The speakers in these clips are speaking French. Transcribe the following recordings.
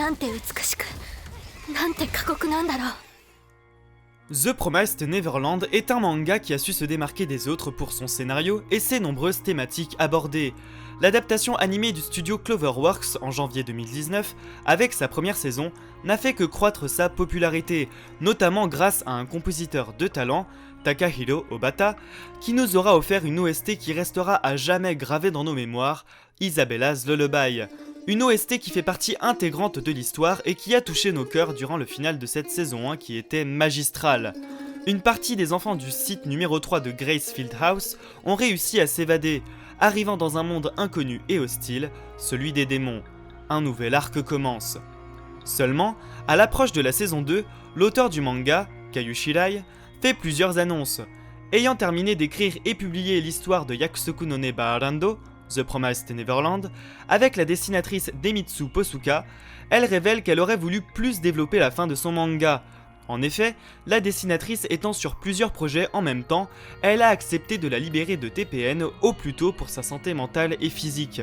なんて美しく、なんて過酷なんだろう。 The Promised Neverland est un manga qui a su se démarquer des autres pour son scénario et ses nombreuses thématiques abordées. L'adaptation animée du studio Cloverworks en janvier 2019, avec sa première saison, n'a fait que croître sa popularité, notamment grâce à un compositeur de talent, Takahiro Obata, qui nous aura offert une OST qui restera à jamais gravée dans nos mémoires, Isabella's Lullaby. Une OST qui fait partie intégrante de l'histoire et qui a touché nos cœurs durant le final de cette saison 1 qui était magistrale. Une partie des enfants du site numéro 3 de Gracefield House ont réussi à s'évader, arrivant dans un monde inconnu et hostile, celui des démons. Un nouvel arc commence. Seulement, à l'approche de la saison 2, l'auteur du manga, Kayu Shirai, fait plusieurs annonces. Ayant terminé d'écrire et publier l'histoire de Yakusoku no Neba Arando, The Promised Neverland, avec la dessinatrice Demitsu Posuka, elle révèle qu'elle aurait voulu plus développer la fin de son manga. En effet, la dessinatrice étant sur plusieurs projets en même temps, elle a accepté de la libérer de TPN au plus tôt pour sa santé mentale et physique.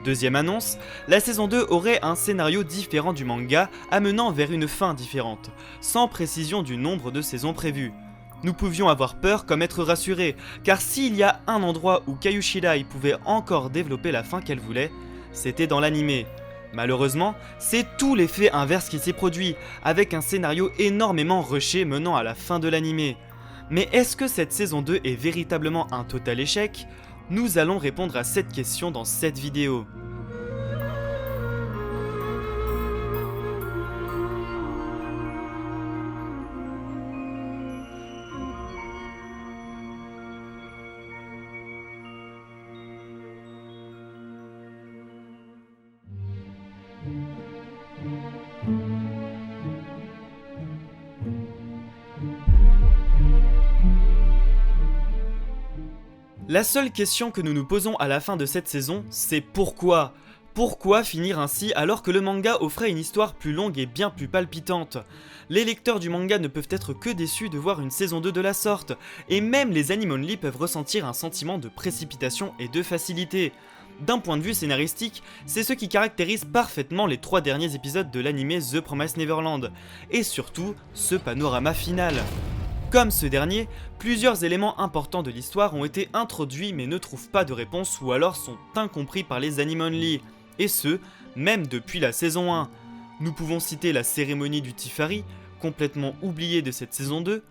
Deuxième annonce, la saison 2 aurait un scénario différent du manga, amenant vers une fin différente, sans précision du nombre de saisons prévues. Nous pouvions avoir peur comme être rassurés, car s'il y a un endroit où Kayu Shirai pouvait encore développer la fin qu'elle voulait, c'était dans l'anime. Malheureusement, c'est tout l'effet inverse qui s'est produit, avec un scénario énormément rushé menant à la fin de l'anime. Mais est-ce que cette saison 2 est véritablement un total échec ? Nous allons répondre à cette question dans cette vidéo. La seule question que nous nous posons à la fin de cette saison, c'est pourquoi ? Pourquoi finir ainsi alors que le manga offrait une histoire plus longue et bien plus palpitante ? Les lecteurs du manga ne peuvent être que déçus de voir une saison 2 de la sorte, et même les anime only peuvent ressentir un sentiment de précipitation et de facilité. D'un point de vue scénaristique, c'est ce qui caractérise parfaitement les 3 derniers épisodes de l'anime The Promised Neverland, et surtout ce panorama final. Comme ce dernier, plusieurs éléments importants de l'histoire ont été introduits mais ne trouvent pas de réponse ou alors sont incompris par les anime only, et ce, même depuis la saison 1. Nous pouvons citer la cérémonie du Tifari, complètement oubliée de cette saison 2,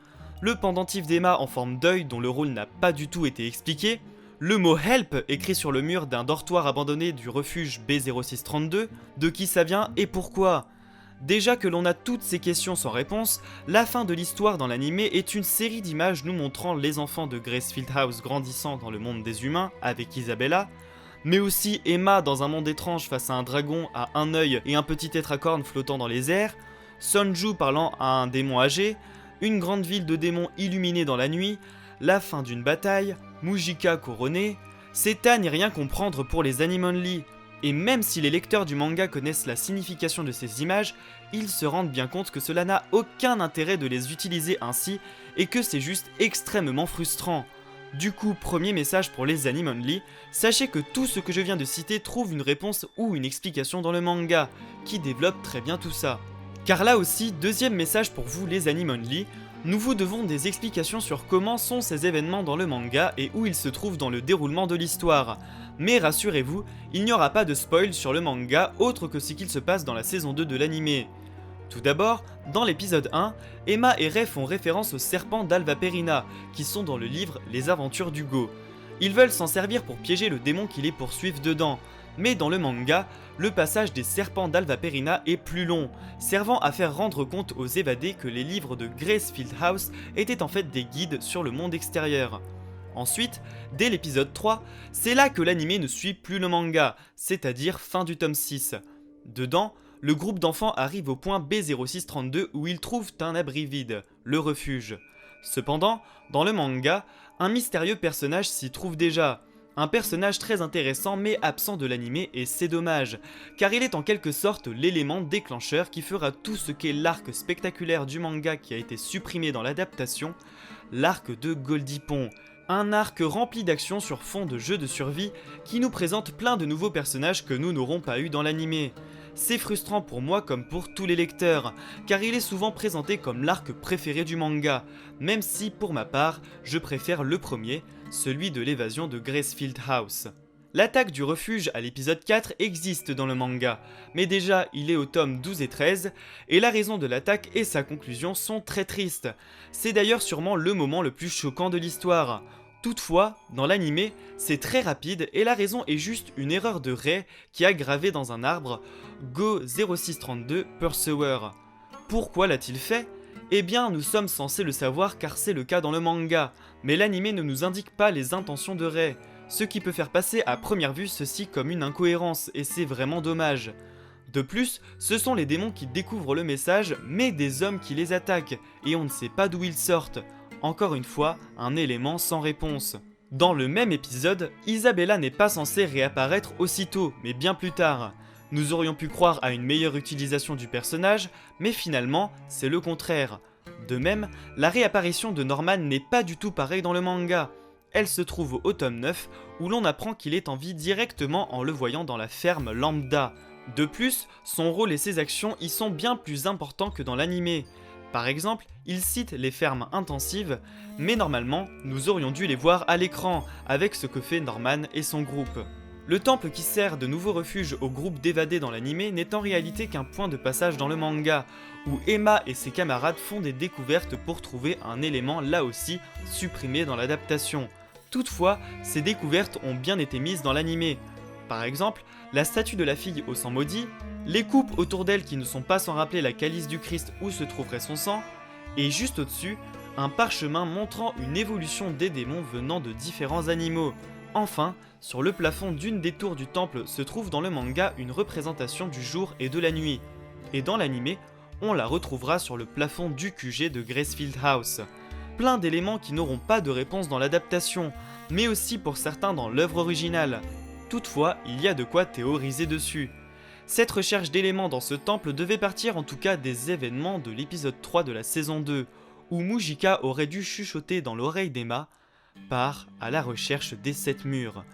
le pendentif d'Emma en forme d'œil dont le rôle n'a pas du tout été expliqué, le mot HELP écrit sur le mur d'un dortoir abandonné du refuge B0632, de qui ça vient et pourquoi ? Déjà que l'on a toutes ces questions sans réponse, la fin de l'histoire dans l'anime est une série d'images nous montrant les enfants de Gracefield House grandissant dans le monde des humains avec Isabella, mais aussi Emma dans un monde étrange face à un dragon à un œil et un petit tétracorne flottant dans les airs, Sonju parlant à un démon âgé, une grande ville de démons illuminée dans la nuit, la fin d'une bataille, Mujika couronnée, c'est à n'y rien comprendre pour les anime only. Et même si les lecteurs du manga connaissent la signification de ces images, ils se rendent bien compte que cela n'a aucun intérêt de les utiliser ainsi et que c'est juste extrêmement frustrant. Du coup, premier message pour les anime only, sachez que tout ce que je viens de citer trouve une réponse ou une explication dans le manga, qui développe très bien tout ça. Car là aussi, deuxième message pour vous les anime only, nous vous devons des explications sur comment sont ces événements dans le manga et où ils se trouvent dans le déroulement de l'histoire. Mais rassurez-vous, il n'y aura pas de spoil sur le manga autre que ce qu'il se passe dans la saison 2 de l'anime. Tout d'abord, dans l'épisode 1, Emma et Rei font référence aux serpents d'Alvaperina, qui sont dans le livre Les Aventures d'Hugo. Ils veulent s'en servir pour piéger le démon qui les poursuive dedans, mais dans le manga, le passage des serpents d'Alvaperina est plus long, servant à faire rendre compte aux évadés que les livres de Gracefield House étaient en fait des guides sur le monde extérieur. Ensuite, dès l'épisode 3, c'est là que l'anime ne suit plus le manga, c'est-à-dire fin du tome 6. Dedans, le groupe d'enfants arrive au point B0632 où ils trouvent un abri vide, le refuge. Cependant, dans le manga, un mystérieux personnage s'y trouve déjà. Un personnage très intéressant mais absent de l'anime et c'est dommage, car il est en quelque sorte l'élément déclencheur qui fera tout ce qu'est l'arc spectaculaire du manga qui a été supprimé dans l'adaptation, l'arc de Goldie Pond. Un arc rempli d'actions sur fond de jeux de survie qui nous présente plein de nouveaux personnages que nous n'aurons pas eu dans l'anime. C'est frustrant pour moi comme pour tous les lecteurs, car il est souvent présenté comme l'arc préféré du manga, même si pour ma part, je préfère le premier, celui de l'évasion de Gracefield House. L'attaque du refuge à l'épisode 4 existe dans le manga, mais déjà il est au tome 12 et 13, et la raison de l'attaque et sa conclusion sont très tristes. C'est d'ailleurs sûrement le moment le plus choquant de l'histoire. Toutefois, dans l'animé, c'est très rapide et la raison est juste une erreur de Rei qui a gravé dans un arbre Go 0632 Pursuer. Pourquoi l'a-t-il fait ? Eh bien, nous sommes censés le savoir car c'est le cas dans le manga, mais l'animé ne nous indique pas les intentions de Rei. Ce qui peut faire passer à première vue ceci comme une incohérence, et c'est vraiment dommage. De plus, ce sont les démons qui découvrent le message, mais des hommes qui les attaquent, et on ne sait pas d'où ils sortent. Encore une fois, un élément sans réponse. Dans le même épisode, Isabella n'est pas censée réapparaître aussitôt, mais bien plus tard. Nous aurions pu croire à une meilleure utilisation du personnage, mais finalement, c'est le contraire. De même, la réapparition de Norman n'est pas du tout pareille dans le manga. Elle se trouve au tome 9, où l'on apprend qu'il est en vie directement en le voyant dans la ferme lambda. De plus, son rôle et ses actions y sont bien plus importants que dans l'animé. Par exemple, il cite les fermes intensives, mais normalement, nous aurions dû les voir à l'écran, avec ce que fait Norman et son groupe. Le temple qui sert de nouveau refuge au groupe d'évadés dans l'animé n'est en réalité qu'un point de passage dans le manga, où Emma et ses camarades font des découvertes pour trouver un élément là aussi supprimé dans l'adaptation. Toutefois, ces découvertes ont bien été mises dans l'animé. Par exemple, la statue de la fille au sang maudit, les coupes autour d'elle qui ne sont pas sans rappeler la calice du Christ où se trouverait son sang, et juste au-dessus, un parchemin montrant une évolution des démons venant de différents animaux. Enfin, sur le plafond d'une des tours du temple se trouve dans le manga une représentation du jour et de la nuit. Et dans l'animé, on la retrouvera sur le plafond du QG de Gracefield House. Plein d'éléments qui n'auront pas de réponse dans l'adaptation, mais aussi pour certains dans l'œuvre originale. Toutefois, il y a de quoi théoriser dessus. Cette recherche d'éléments dans ce temple devait partir en tout cas des événements de l'épisode 3 de la saison 2, où Mujika aurait dû chuchoter dans l'oreille d'Emma « Part à la recherche des 7 murs ».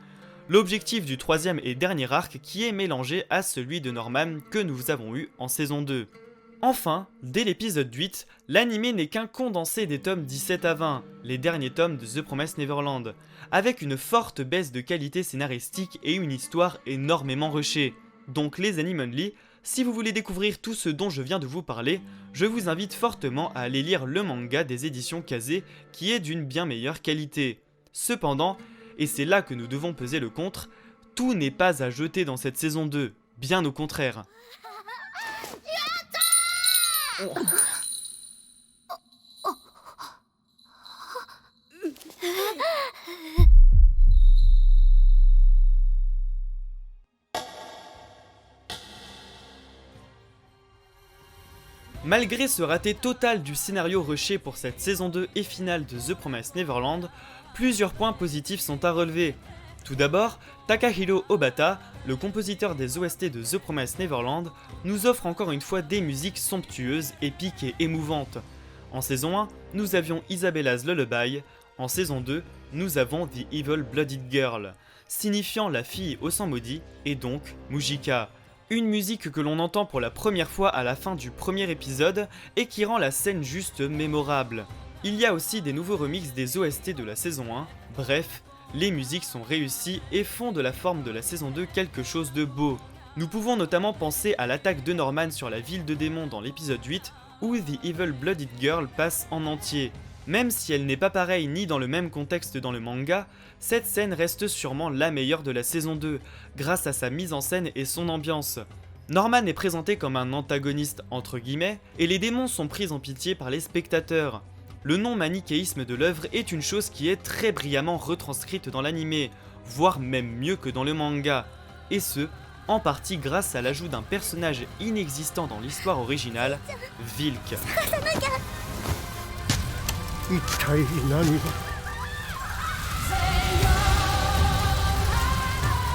L'objectif du troisième et dernier arc qui est mélangé à celui de Norman que nous avons eu en saison 2. Enfin, dès l'épisode 8, l'animé n'est qu'un condensé des tomes 17 à 20, les derniers tomes de The Promised Neverland, avec une forte baisse de qualité scénaristique et une histoire énormément rushée. Donc les Anime Only, si vous voulez découvrir tout ce dont je viens de vous parler, je vous invite fortement à aller lire le manga des éditions Kazé qui est d'une bien meilleure qualité. Cependant, et c'est là que nous devons peser le contre, tout n'est pas à jeter dans cette saison 2, bien au contraire. Malgré ce raté total du scénario rushé pour cette saison 2 et finale de The Promised Neverland, plusieurs points positifs sont à relever. Tout d'abord, Takahiro Obata, le compositeur des OST de The Promised Neverland, nous offre encore une fois des musiques somptueuses, épiques et émouvantes. En saison 1, nous avions Isabella's Lullaby, en saison 2, nous avons The Evil Blooded Girl, signifiant la fille au sang maudit, et donc Mujika. Une musique que l'on entend pour la première fois à la fin du premier épisode et qui rend la scène juste mémorable. Il y a aussi des nouveaux remixes des OST de la saison 1, bref, les musiques sont réussies et font de la forme de la saison 2 quelque chose de beau. Nous pouvons notamment penser à l'attaque de Norman sur la ville de démons dans l'épisode 8, où The Evil Blooded Girl passe en entier. Même si elle n'est pas pareille ni dans le même contexte dans le manga, cette scène reste sûrement la meilleure de la saison 2, grâce à sa mise en scène et son ambiance. Norman est présenté comme un antagoniste entre guillemets, et les démons sont pris en pitié par les spectateurs. Le non-manichéisme de l'œuvre est une chose qui est très brillamment retranscrite dans l'animé, voire même mieux que dans le manga, et ce, en partie grâce à l'ajout d'un personnage inexistant dans l'histoire originale, Vilk. 一体何が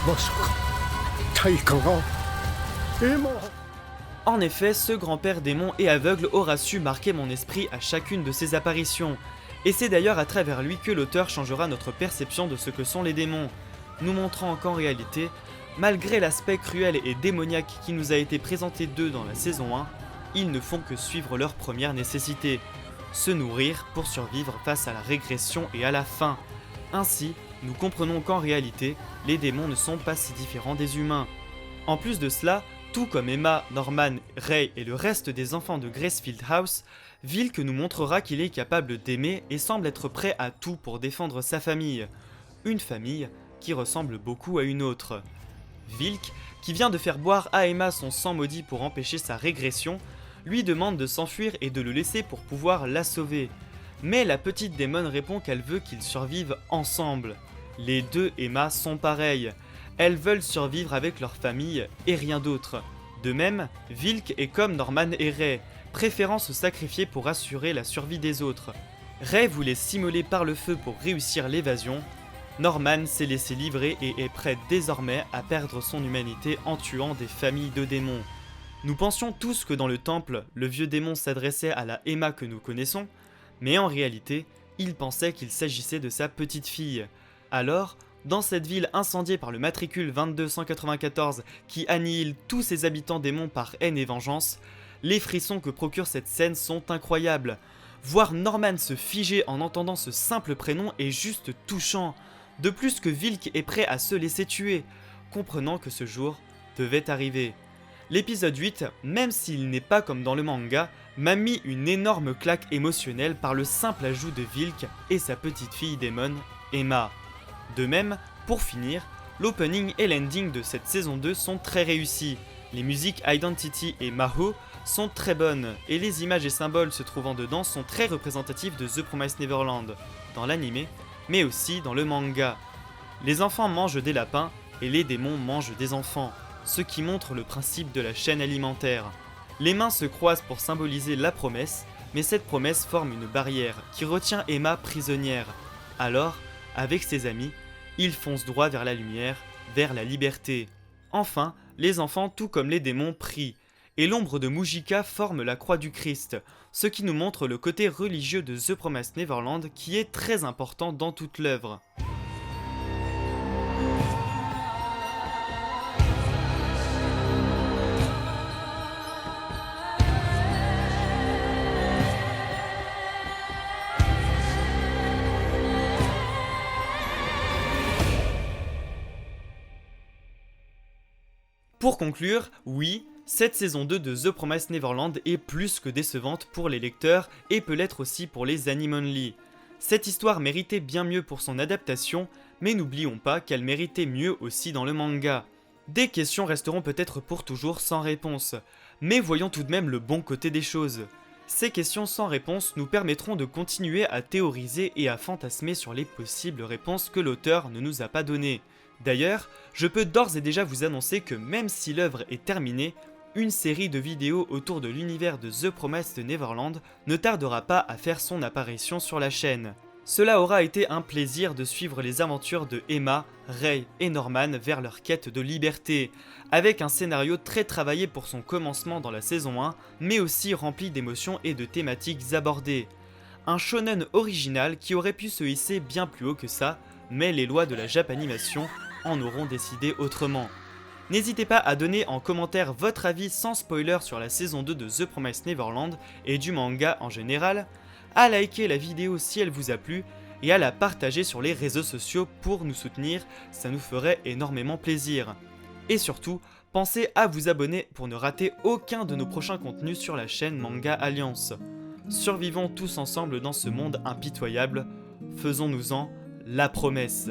まさか対価がエマ En effet, ce grand-père démon et aveugle aura su marquer mon esprit à chacune de ses apparitions, et c'est d'ailleurs à travers lui que l'auteur changera notre perception de ce que sont les démons, nous montrant qu'en réalité, Malgré l'aspect cruel et démoniaque qui nous a été présenté d'eux dans la saison 1, ils ne font que suivre leur première nécessité, se nourrir pour survivre face à la régression et à la faim. Ainsi, nous comprenons qu'en réalité, les démons ne sont pas si différents des humains. En plus de cela, tout comme Emma, Norman, Ray et le reste des enfants de Gracefield House, Wilk nous montrera qu'il est capable d'aimer et semble être prêt à tout pour défendre sa famille. Une famille qui ressemble beaucoup à une autre. Wilk, qui vient de faire boire à Emma son sang maudit pour empêcher sa régression, lui demande de s'enfuir et de le laisser pour pouvoir la sauver. Mais la petite démon répond qu'elle veut qu'ils survivent ensemble. Les deux Emma sont pareilles. Elles veulent survivre avec leur famille et rien d'autre. De même, Wilk est comme Norman et Ray, préférant se sacrifier pour assurer la survie des autres. Ray voulait s'immoler par le feu pour réussir l'évasion. Norman s'est laissé livrer et est prêt désormais à perdre son humanité en tuant des familles de démons. Nous pensions tous que dans le temple, le vieux démon s'adressait à la Emma que nous connaissons, mais en réalité, il pensait qu'il s'agissait de sa petite fille. Alors, dans cette ville incendiée par le matricule 22194 qui annihile tous ses habitants démons par haine et vengeance, les frissons que procure cette scène sont incroyables. Voir Norman se figer en entendant ce simple prénom est juste touchant, de plus que Wilk est prêt à se laisser tuer, comprenant que ce jour devait arriver. L'épisode 8, même s'il n'est pas comme dans le manga, m'a mis une énorme claque émotionnelle par le simple ajout de Wilk et sa petite fille démon, Emma. De même, pour finir, l'opening et l'ending de cette saison 2 sont très réussis. Les musiques Identity et Maho sont très bonnes, et les images et symboles se trouvant dedans sont très représentatifs de The Promised Neverland, dans l'anime, mais aussi dans le manga. Les enfants mangent des lapins, et les démons mangent des enfants, ce qui montre le principe de la chaîne alimentaire. Les mains se croisent pour symboliser la promesse, mais cette promesse forme une barrière qui retient Emma prisonnière. Alors, avec ses amis, ils foncent droit vers la lumière, vers la liberté. Enfin, les enfants, tout comme les démons, prient, et l'ombre de Mujika forme la croix du Christ, ce qui nous montre le côté religieux de The Promised Neverland qui est très important dans toute l'œuvre. Pour conclure, oui, cette saison 2 de The Promised Neverland est plus que décevante pour les lecteurs et peut l'être aussi pour les anime only. Cette histoire méritait bien mieux pour son adaptation, mais n'oublions pas qu'elle méritait mieux aussi dans le manga. Des questions resteront peut-être pour toujours sans réponse, mais voyons tout de même le bon côté des choses. Ces questions sans réponse nous permettront de continuer à théoriser et à fantasmer sur les possibles réponses que l'auteur ne nous a pas données. D'ailleurs, je peux d'ores et déjà vous annoncer que même si l'œuvre est terminée, une série de vidéos autour de l'univers de The Promised Neverland ne tardera pas à faire son apparition sur la chaîne. Cela aura été un plaisir de suivre les aventures de Emma, Ray et Norman vers leur quête de liberté, avec un scénario très travaillé pour son commencement dans la saison 1, mais aussi rempli d'émotions et de thématiques abordées. Un shonen original qui aurait pu se hisser bien plus haut que ça, mais les lois de la Japanimation en auront décidé autrement. N'hésitez pas à donner en commentaire votre avis sans spoiler sur la saison 2 de The Promised Neverland et du manga en général, à liker la vidéo si elle vous a plu et à la partager sur les réseaux sociaux pour nous soutenir, ça nous ferait énormément plaisir. Et surtout, pensez à vous abonner pour ne rater aucun de nos prochains contenus sur la chaîne Manga Alliance. Survivons tous ensemble dans ce monde impitoyable, faisons-nous-en la promesse.